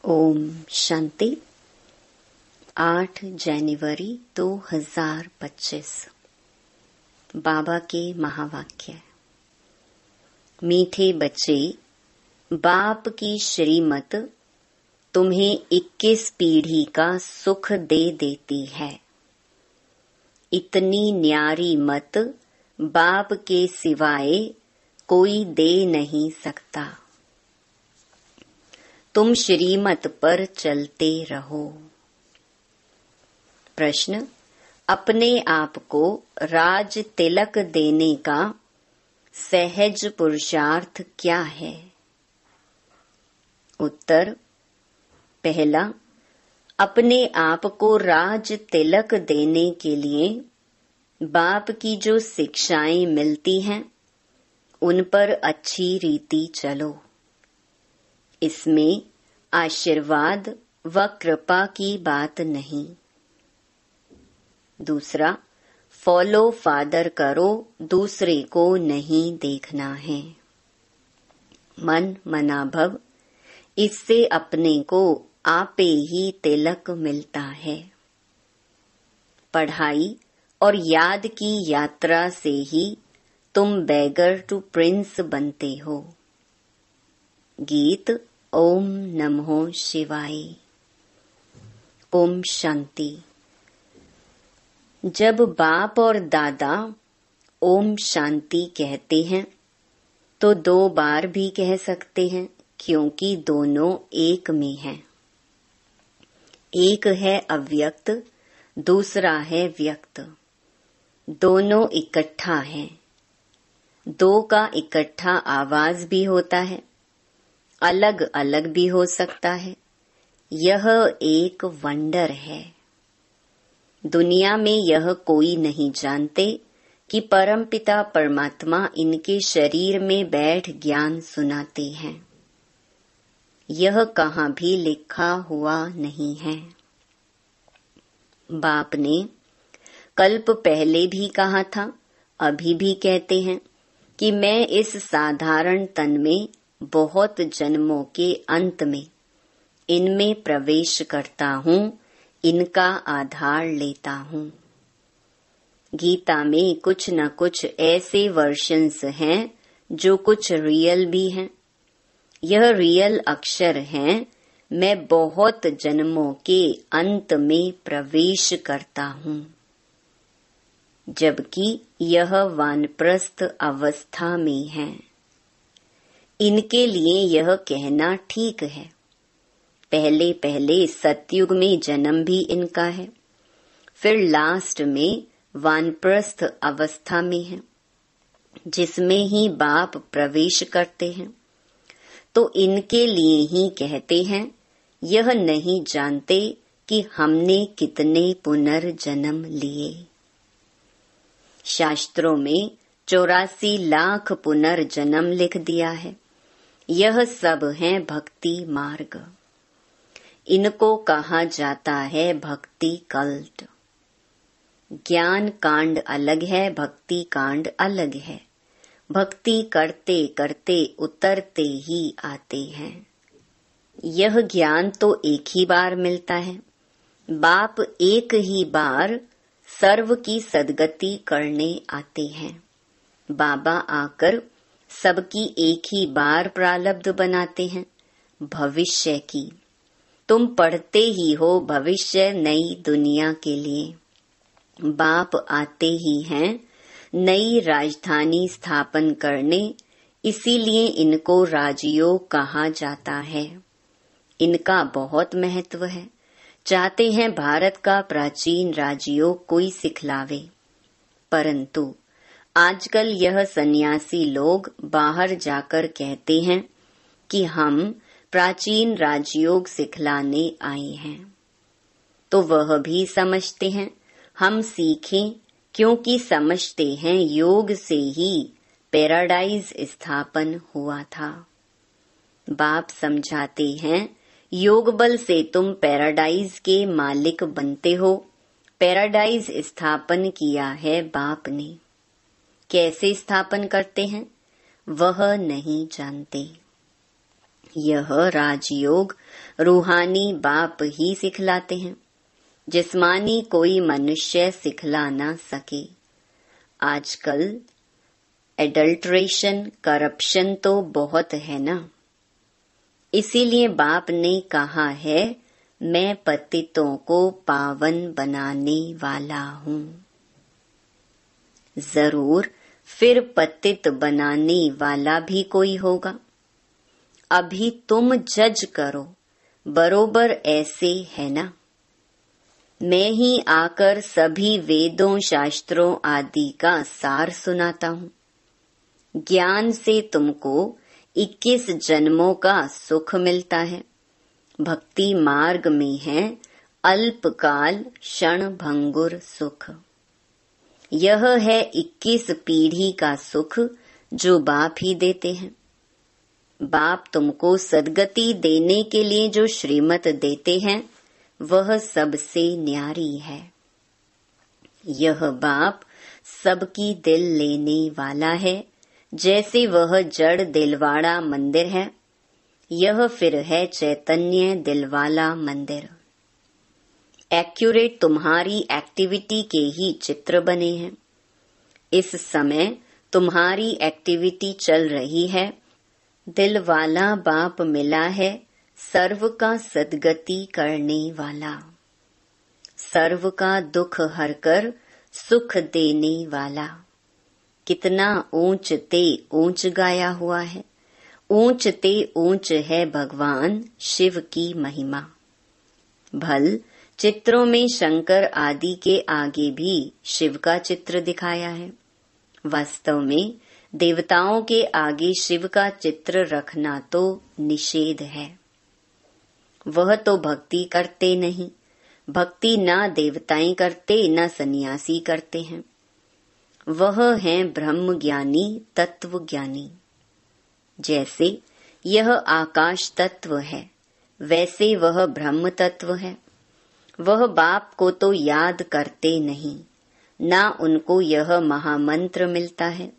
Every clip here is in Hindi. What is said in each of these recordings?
ओम शांति। 8 जनवरी 2025। बाबा के महावाक्य। मीठे बच्चे, बाप की श्रीमत तुम्हें 21 पीढ़ी का सुख दे देती है। इतनी न्यारी मत बाप के सिवाय कोई दे नहीं सकता। तुम श्रीमत पर चलते रहो। प्रश्न: अपने आप को राज तिलक देने का सहज पुरुषार्थ क्या है? उत्तर: पहला, अपने आप को राज तिलक देने के लिए बाप की जो शिक्षाएं मिलती हैं उन पर अच्छी रीति चलो। इसमें आशीर्वाद व कृपा की बात नहीं। दूसरा, फॉलो फादर करो, दूसरे को नहीं देखना है। मन मनाभव, इससे अपने को आपे ही तिलक मिलता है। पढ़ाई और याद की यात्रा से ही तुम बेगर टू प्रिंस बनते हो। गीत ओम नमो शिवाय। ओम शांति। जब बाप और दादा ओम शांति कहते हैं तो 2 बार भी कह सकते हैं, क्योंकि दोनों एक में हैं। एक है अव्यक्त, दूसरा है व्यक्त। दोनों इकट्ठा हैं। 2 का इकट्ठा आवाज भी होता है, अलग अलग भी हो सकता है। यह एक वंडर है। दुनिया में यह कोई नहीं जानते कि परमपिता परमात्मा इनके शरीर में बैठ ज्ञान सुनाते हैं। यह कहाँ भी लिखा हुआ नहीं है। बाप ने कल्प पहले भी कहा था, अभी भी कहते हैं कि मैं इस साधारण तन में बहुत जन्मों के अंत में इनमें प्रवेश करता हूँ, इनका आधार लेता हूँ। गीता में कुछ न कुछ ऐसे वर्शंस हैं जो कुछ रियल भी हैं। यह रियल अक्षर हैं, मैं बहुत जन्मों के अंत में प्रवेश करता हूँ। जबकि यह वानप्रस्थ अवस्था में है। इनके लिए यह कहना ठीक है। पहले पहले सतयुग में जन्म भी इनका है, फिर लास्ट में वानप्रस्थ अवस्था में है, जिसमें ही बाप प्रवेश करते हैं। तो इनके लिए ही कहते हैं, यह नहीं जानते कि हमने कितने पुनर्जन्म लिए। शास्त्रों में 84 लाख पुनर्जन्म लिख दिया है। यह सब है भक्ति मार्ग। इनको कहा जाता है भक्ति कल्ट। ज्ञान कांड अलग है, भक्ति कांड अलग है। भक्ति करते करते उतरते ही आते हैं। यह ज्ञान तो एक ही बार मिलता है। बाप एक ही बार सर्व की सद्गति करने आते हैं। बाबा आकर सबकी एक ही बार प्रारब्ध बनाते हैं, भविष्य की। तुम पढ़ते ही हो भविष्य नई दुनिया के लिए। बाप आते ही हैं नई राजधानी स्थापन करने, इसीलिए इनको राजयोग कहा जाता है। इनका बहुत महत्व है। चाहते हैं भारत का प्राचीन राजयोग कोई सिखलावे, परंतु आजकल यह सन्यासी लोग बाहर जाकर कहते हैं कि हम प्राचीन राजयोग सिखलाने आए हैं। तो वह भी समझते हैं हम सीखें, क्योंकि समझते हैं योग से ही पैराडाइज स्थापन हुआ था। बाप समझाते हैं योग बल से तुम पैराडाइज के मालिक बनते हो। पैराडाइज स्थापन किया है बाप ने। कैसे स्थापन करते हैं वह नहीं जानते। यह राजयोग रूहानी बाप ही सिखलाते हैं, जिस्मानी कोई मनुष्य सिखला ना सके। आजकल एडल्ट्रेशन, करप्शन तो बहुत है ना, इसीलिए बाप ने कहा है मैं पतितों को पावन बनाने वाला हूँ। जरूर फिर पतित बनाने वाला भी कोई होगा। अभी तुम जज करो, बरोबर ऐसे है ना। मैं ही आकर सभी वेदों शास्त्रों आदि का सार सुनाता हूँ। ज्ञान से तुमको 21 जन्मों का सुख मिलता है। भक्ति मार्ग में है अल्पकाल क्षण भंगुर सुख। यह है 21 पीढ़ी का सुख जो बाप ही देते हैं। बाप तुमको सद्गति देने के लिए जो श्रीमत देते हैं वह सबसे न्यारी है। यह बाप सबकी दिल लेने वाला है। जैसे वह जड़ दिलवाड़ा मंदिर है, यह फिर है चैतन्य दिलवाला मंदिर। एक्यूरेट तुम्हारी एक्टिविटी के ही चित्र बने हैं। इस समय तुम्हारी एक्टिविटी चल रही है। दिलवाला बाप मिला है, सर्व का सद्गति करने वाला, सर्व का दुख हरकर सुख देने वाला। कितना ऊंच ते ऊंच गाया हुआ है। ऊंच ते ऊंच है भगवान शिव की महिमा। भल चित्रों में शंकर आदि के आगे भी शिव का चित्र दिखाया है। वास्तव में देवताओं के आगे शिव का चित्र रखना तो निषेध है। वह तो भक्ति करते नहीं। भक्ति ना देवताएं करते न सन्यासी करते हैं। वह हैं ब्रह्म ज्ञानी, तत्व ज्ञानी। जैसे यह आकाश तत्व है, वैसे वह ब्रह्म तत्व है। वह बाप को तो याद करते नहीं, ना उनको यह महामंत्र मिलता है।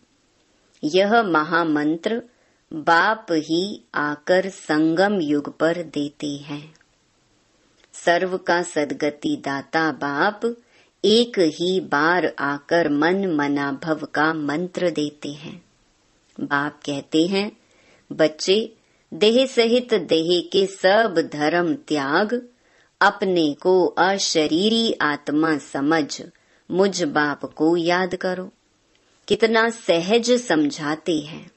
यह महामंत्र बाप ही आकर संगम युग पर देते हैं। सर्व का सद्गति दाता बाप एक ही बार आकर मन मना भव का मंत्र देते हैं। बाप कहते हैं, बच्चे देह सहित देह के सब धर्म त्याग, अपने को अशरीरी आत्मा समझ मुझ बाप को याद करो। कितना सहज समझाते हैं।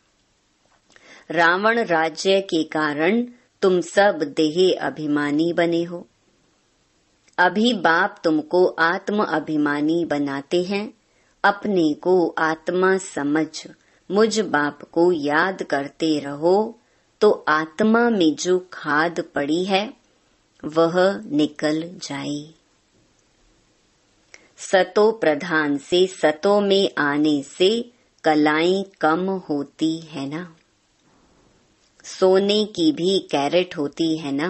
रावण राज्य के कारण तुम सब देह अभिमानी बने हो। अभी बाप तुमको आत्म अभिमानी बनाते हैं। अपने को आत्मा समझ मुझ बाप को याद करते रहो, तो आत्मा में जो खाद पड़ी है वह निकल जाए। सतो प्रधान से सतो में आने से कलाएं कम होती है ना। सोने की भी कैरेट होती है ना।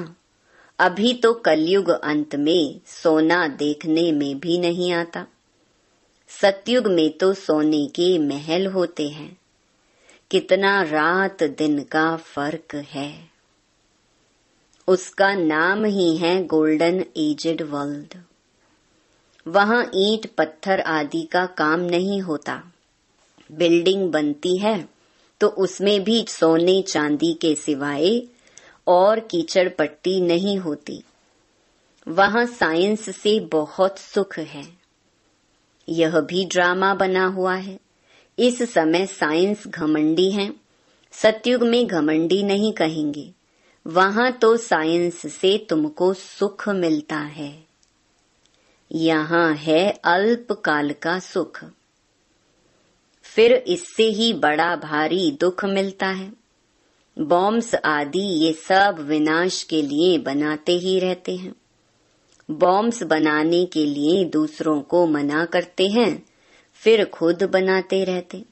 अभी तो कलयुग अंत में सोना देखने में भी नहीं आता। सतयुग में तो सोने के महल होते हैं। कितना रात दिन का फर्क है। उसका नाम ही है गोल्डन एजेड वर्ल्ड। वहाँ ईंट पत्थर आदि का काम नहीं होता। बिल्डिंग बनती है तो उसमें भी सोने चांदी के सिवाय और कीचड़ पट्टी नहीं होती। वहाँ साइंस से बहुत सुख है। यह भी ड्रामा बना हुआ है। इस समय साइंस घमंडी है। सतयुग में घमंडी नहीं कहेंगे। वहाँ तो साइंस से तुमको सुख मिलता है। यहाँ है अल्पकाल का सुख, फिर इससे ही बड़ा भारी दुख मिलता है। बॉम्ब्स आदि ये सब विनाश के लिए बनाते ही रहते हैं। बॉम्ब्स बनाने के लिए दूसरों को मना करते हैं, फिर खुद बनाते रहते।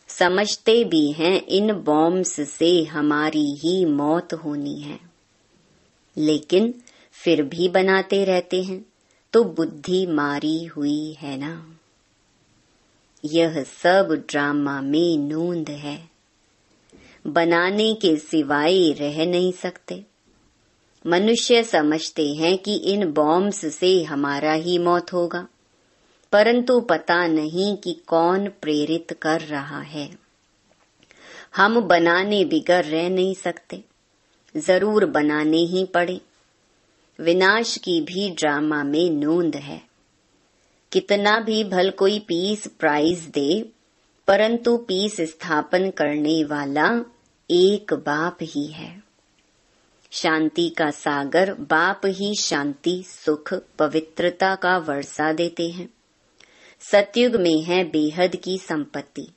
समझते भी हैं इन बॉम्ब्स से हमारी ही मौत होनी है, लेकिन फिर भी बनाते रहते हैं, तो बुद्धि मारी हुई है ना। यह सब ड्रामा में नोंद है। बनाने के सिवाय रह नहीं सकते। मनुष्य समझते हैं कि इन बॉम्ब्स से हमारा ही मौत होगा, परंतु पता नहीं कि कौन प्रेरित कर रहा है। हम बनाने बिगर रह नहीं सकते, जरूर बनाने ही पड़े। विनाश की भी ड्रामा में नोंद है। कितना भी भल कोई पीस प्राइज दे, परंतु पीस स्थापन करने वाला एक बाप ही है। शांति का सागर बाप ही शांति, सुख, पवित्रता का वर्षा देते हैं। सतयुग में है बेहद की संपत्ति,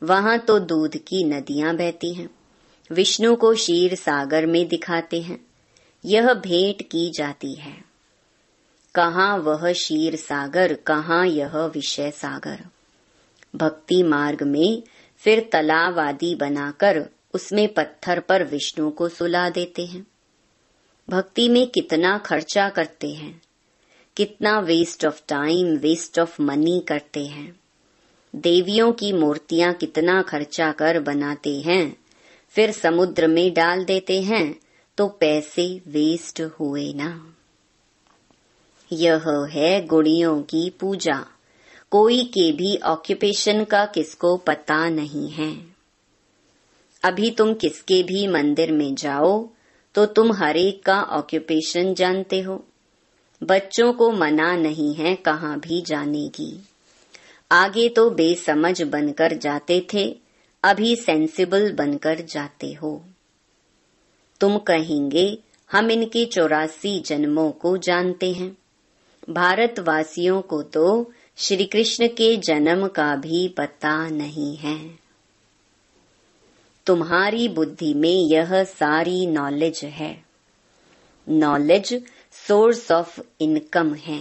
वहां तो दूध की नदियां बहती हैं। विष्णु को क्षीर सागर में दिखाते हैं, यह भेंट की जाती है। कहाँ वह क्षीर सागर, कहाँ यह विषय सागर। भक्ति मार्ग में फिर तालाब आदि बनाकर उसमें पत्थर पर विष्णु को सुला देते हैं। भक्ति में कितना खर्चा करते हैं, कितना waste of time, waste of money करते हैं। देवियों की मूर्तियां कितना खर्चा कर बनाते हैं, फिर समुद्र में डाल देते हैं, तो पैसे वेस्ट हुए ना। यह है गुड़ियों की पूजा। कोई के भी ऑक्यूपेशन का किसको पता नहीं है। अभी तुम किसके भी मंदिर में जाओ तो तुम हर एक का ऑक्यूपेशन जानते हो। बच्चों को मना नहीं है कहाँ भी जाने की। आगे तो बेसमझ बनकर जाते थे, अभी सेंसिबल बनकर जाते हो। तुम कहेंगे हम इनके 84 जन्मों को जानते हैं। भारतवासियों को तो श्री कृष्ण के जन्म का भी पता नहीं है। तुम्हारी बुद्धि में यह सारी नॉलेज है। नॉलेज सोर्स ऑफ इनकम है।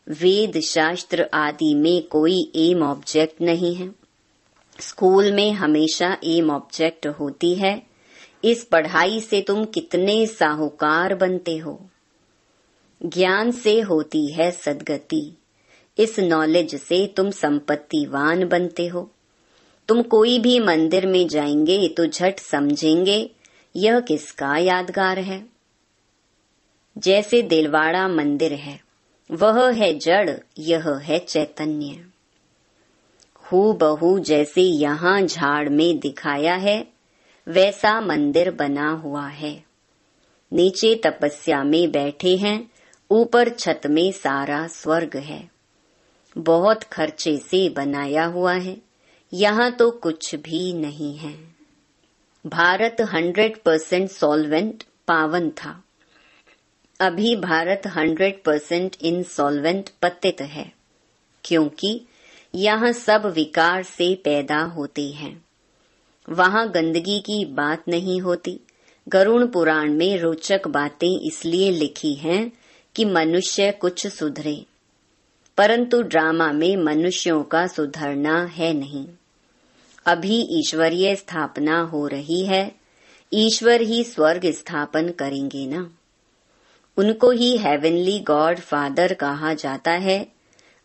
वेद शास्त्र आदि में कोई एम ऑब्जेक्ट नहीं है। स्कूल में हमेशा एम ऑब्जेक्ट होती है। इस पढ़ाई से तुम कितने साहूकार बनते हो। ज्ञान से होती है सद्गति। इस नॉलेज से तुम संपत्तिवान बनते हो। तुम कोई भी मंदिर में जाएंगे तो झट समझेंगे यह किसका यादगार है। जैसे दिलवाड़ा मंदिर है, वह है जड़, यह है चैतन्य। हूबहू जैसे यहाँ झाड़ में दिखाया है, वैसा मंदिर बना हुआ है। नीचे तपस्या में बैठे हैं, ऊपर छत में सारा स्वर्ग है। बहुत खर्चे से बनाया हुआ है, यहाँ तो कुछ भी नहीं है। भारत 100% सॉल्वेंट पावन था। अभी भारत 100% इंसॉल्वेंट पतित है, क्योंकि यहाँ सब विकार से पैदा होते हैं। वहाँ गंदगी की बात नहीं होती। गरुड़ पुराण में रोचक बातें इसलिए लिखी हैं कि मनुष्य कुछ सुधरे, परंतु ड्रामा में मनुष्यों का सुधरना है नहीं। अभी ईश्वरीय स्थापना हो रही है। ईश्वर ही स्वर्ग स्थापन करेंगे ना। उनको ही हेवनली गॉड फादर कहा जाता है।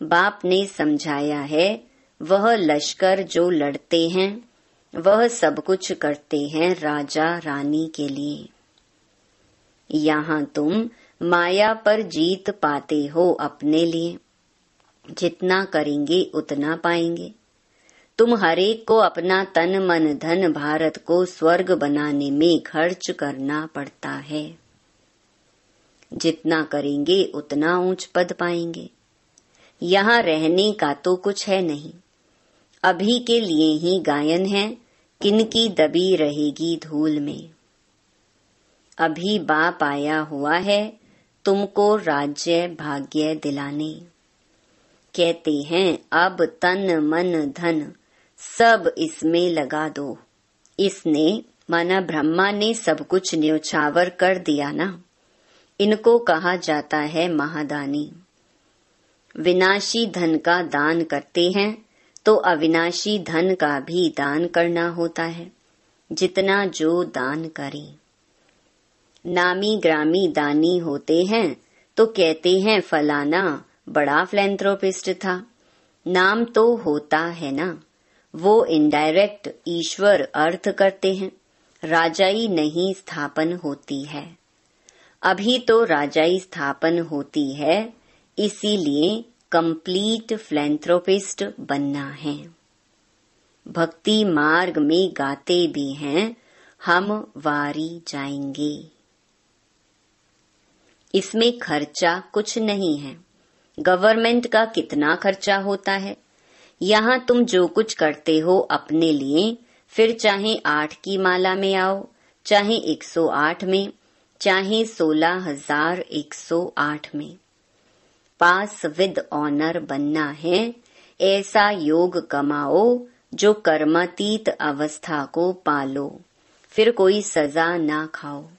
बाप ने समझाया है, वह लश्कर जो लड़ते हैं वह सब कुछ करते हैं राजा रानी के लिए। यहाँ तुम माया पर जीत पाते हो अपने लिए। जितना करेंगे उतना पाएंगे। तुम हरेक को अपना तन मन धन भारत को स्वर्ग बनाने में खर्च करना पड़ता है। जितना करेंगे उतना ऊंच पद पाएंगे। यहाँ रहने का तो कुछ है नहीं। अभी के लिए ही गायन है, किनकी दबी रहेगी धूल में। अभी बाप आया हुआ है तुमको राज्य भाग्य दिलाने। कहते हैं अब तन मन धन सब इसमें लगा दो। इसने माना ब्रह्मा ने सब कुछ न्योछावर कर दिया ना। इनको कहा जाता है महादानी। विनाशी धन का दान करते हैं तो अविनाशी धन का भी दान करना होता है, जितना जो दान करे। नामी ग्रामी दानी होते हैं तो कहते हैं फलाना बड़ा फिलैंथ्रोपिस्ट था। नाम तो होता है ना, वो इनडायरेक्ट ईश्वर अर्थ करते हैं, राजाई नहीं स्थापन होती है। अभी तो राजाई स्थापन होती है, इसीलिए कंप्लीट फिलैंथ्रोपिस्ट बनना है। भक्ति मार्ग में गाते भी हैं, हम वारी जाएंगे। इसमें खर्चा कुछ नहीं है। गवर्नमेंट का कितना खर्चा होता है। यहाँ तुम जो कुछ करते हो अपने लिए, फिर चाहे 8 की माला में आओ, चाहे 108 में, चाहे 16,108 में, पास विद ऑनर बनना है। ऐसा योग कमाओ जो कर्मातीत अवस्था को पालो, फिर कोई सजा ना खाओ।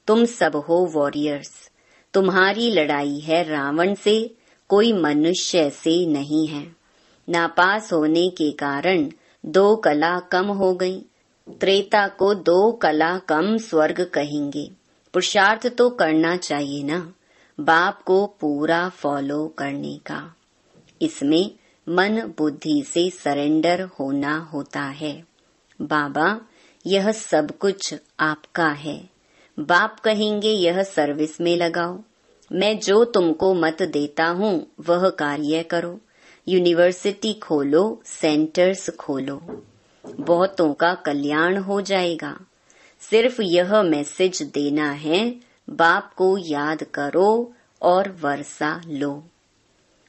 तुम सब हो वॉरियर्स। तुम्हारी लड़ाई है रावण से, कोई मनुष्य से नहीं है। नापास होने के कारण 2 कला कम हो गई। त्रेता को 2 कला कम स्वर्ग कहेंगे। पुरुषार्थ तो करना चाहिए ना, बाप को पूरा फॉलो करने का। इसमें मन बुद्धि से सरेंडर होना होता है। बाबा, यह सब कुछ आपका है। बाप कहेंगे यह सर्विस में लगाओ। मैं जो तुमको मत देता हूँ वह कार्य करो। यूनिवर्सिटी खोलो, सेंटर्स खोलो, बहुतों का कल्याण हो जाएगा। सिर्फ यह मैसेज देना है, बाप को याद करो और वर्षा लो।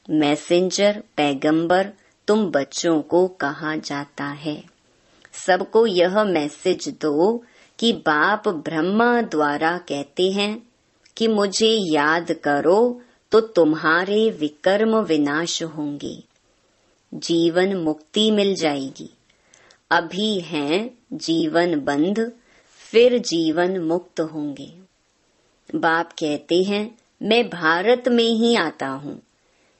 मैसेंजर, पैगंबर तुम बच्चों को कहा जाता है। सबको यह मैसेज दो कि बाप ब्रह्मा द्वारा कहते हैं कि मुझे याद करो तो तुम्हारे विकर्म विनाश होंगे, जीवन मुक्ति मिल जाएगी। अभी हैं जीवन बंध, फिर जीवन मुक्त होंगे। बाप कहते हैं मैं भारत में ही आता हूँ।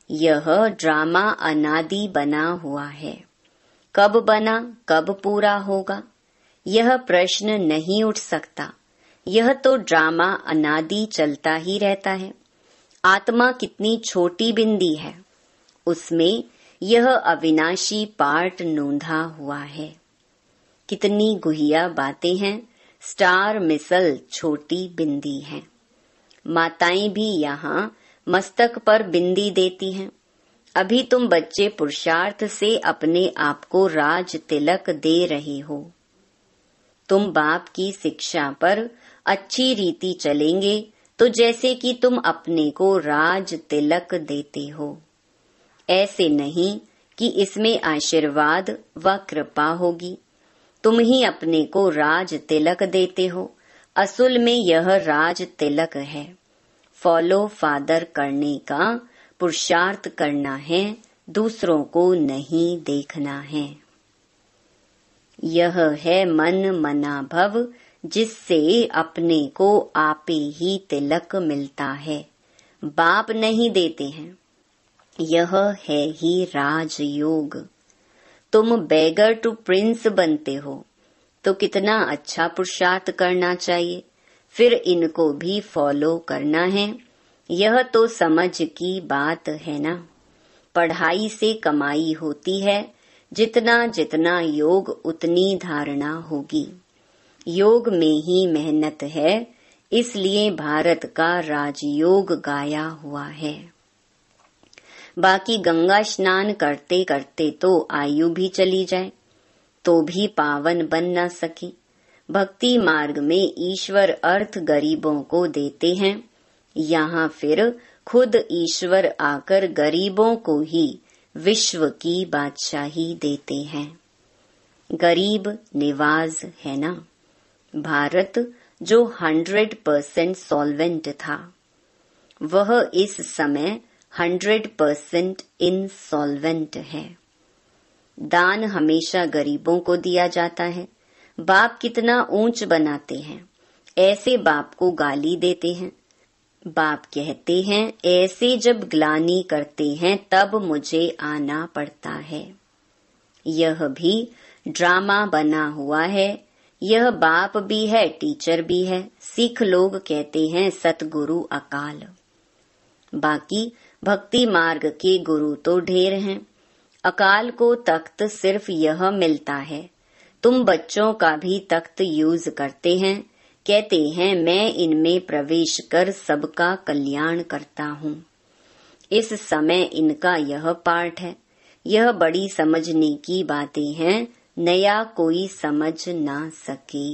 यह ड्रामा अनादि बना हुआ है। कब बना, कब पूरा होगा, यह प्रश्न नहीं उठ सकता। यह तो ड्रामा अनादि चलता ही रहता है। आत्मा कितनी छोटी बिंदी है, उसमें यह अविनाशी पार्ट नोंधा हुआ है। कितनी गुहिया बातें हैं। स्टार मिसल छोटी बिंदी है। माताएं भी यहाँ मस्तक पर बिंदी देती हैं। अभी तुम बच्चे पुरुषार्थ से अपने आप को राज तिलक दे रहे हो। तुम बाप की शिक्षा पर अच्छी रीति चलेंगे तो जैसे कि तुम अपने को राज तिलक देते हो। ऐसे नहीं कि इसमें आशीर्वाद व कृपा होगी। तुम ही अपने को राज तिलक देते हो। असल में यह राज तिलक है। फॉलो फादर करने का पुरुषार्थ करना है, दूसरों को नहीं देखना है। यह है मन मना भव, जिससे अपने को आपे ही तिलक मिलता है। बाप नहीं देते हैं। यह है ही राजयोग। तुम बेगर टू प्रिंस बनते हो तो कितना अच्छा पुरुषार्थ करना चाहिए, फिर इनको भी फॉलो करना है। यह तो समझ की बात है ना। पढ़ाई से कमाई होती है, जितना जितना योग उतनी धारणा होगी। योग में ही मेहनत है, इसलिए भारत का राजयोग गाया हुआ है। बाकी गंगा स्नान करते करते तो आयु भी चली जाए तो भी पावन बन न सके। भक्ति मार्ग में ईश्वर अर्थ गरीबों को देते हैं। यहाँ फिर खुद ईश्वर आकर गरीबों को ही विश्व की बादशाही देते हैं। गरीब निवाज है ना। भारत जो 100% सॉल्वेंट था, वह इस समय 100% इनसॉल्वेंट है। दान हमेशा गरीबों को दिया जाता है। बाप कितना ऊंच बनाते हैं, ऐसे बाप को गाली देते हैं। बाप कहते हैं ऐसे जब ग्लानि करते हैं तब मुझे आना पड़ता है। यह भी ड्रामा बना हुआ है। यह बाप भी है, टीचर भी है। सिख लोग कहते हैं सतगुरु अकाल। बाकी भक्ति मार्ग के गुरु तो ढेर हैं। अकाल को तख्त सिर्फ यह मिलता है। तुम बच्चों का भी तख्त यूज करते हैं, कहते हैं मैं इनमें प्रवेश कर सबका कल्याण करता हूँ। इस समय इनका यह पाठ है। यह बड़ी समझने की बातें हैं, नया कोई समझ ना सके।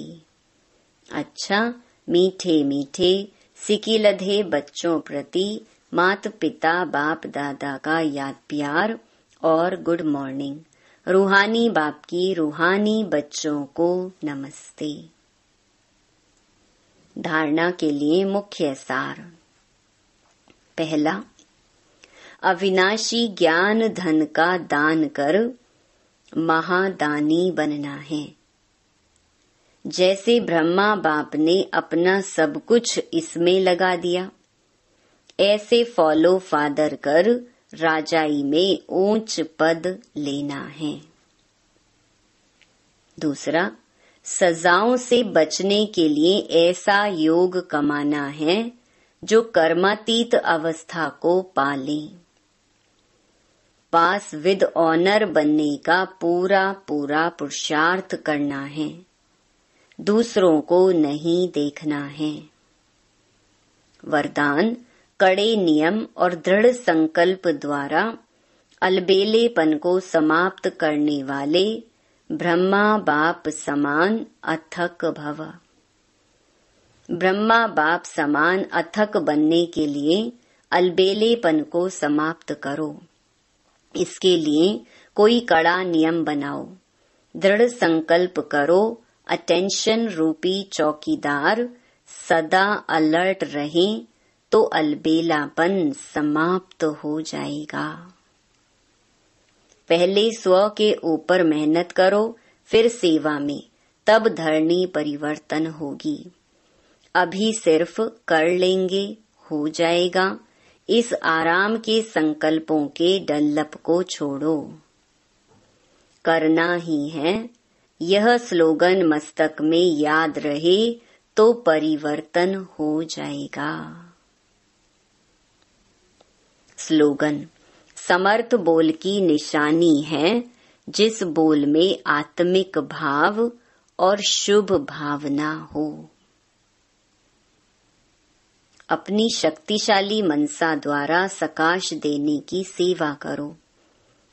अच्छा, मीठे मीठे सिकिलधे बच्चों प्रति माता पिता बाप दादा का याद प्यार और गुड मॉर्निंग। रूहानी बाप की रूहानी बच्चों को नमस्ते। धारणा के लिए मुख्य सार। पहला, अविनाशी ज्ञान धन का दान कर महादानी बनना है। जैसे ब्रह्मा बाप ने अपना सब कुछ इसमें लगा दिया, ऐसे फॉलो फादर कर राजाई में ऊंच पद लेना है। दूसरा, सजाओं से बचने के लिए ऐसा योग कमाना है जो कर्मातीत अवस्था को पाले। पास विद ऑनर बनने का पूरा पूरा पुरुषार्थ करना है, दूसरों को नहीं देखना है। वरदान, कड़े नियम और दृढ़ संकल्प द्वारा अलबेलेपन को समाप्त करने वाले ब्रह्मा बाप समान अथक भव। ब्रह्मा बाप समान अथक बनने के लिए अलबेलेपन को समाप्त करो। इसके लिए कोई कड़ा नियम बनाओ, दृढ़ संकल्प करो। अटेंशन रूपी चौकीदार सदा अलर्ट रहें तो अलबेलापन समाप्त हो जाएगा। पहले स्व के ऊपर मेहनत करो, फिर सेवा में, तब धरनी परिवर्तन होगी। अभी सिर्फ कर लेंगे, हो जाएगा। इस आराम के संकल्पों के डल्लप को छोड़ो। करना ही है। यह स्लोगन मस्तक में याद रहे तो परिवर्तन हो जाएगा। स्लोगन, समर्थ बोल की निशानी है जिस बोल में आत्मिक भाव और शुभ भावना हो। अपनी शक्तिशाली मनसा द्वारा सकाश देने की सेवा करो।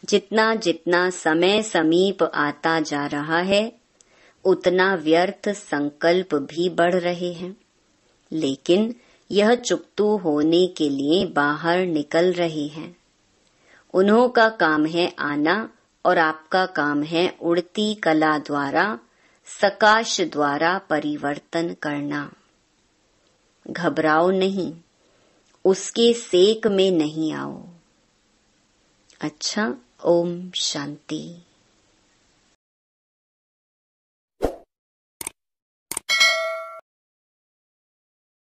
जितना जितना समय समीप आता जा रहा है, उतना व्यर्थ संकल्प भी बढ़ रहे हैं, लेकिन यह चुकतू होने के लिए बाहर निकल रहे हैं। उन्हों का काम है आना और आपका काम है उड़ती कला द्वारा, सकाश द्वारा परिवर्तन करना। घबराओ नहीं, उसके सेक में नहीं आओ। अच्छा, ओम शांति।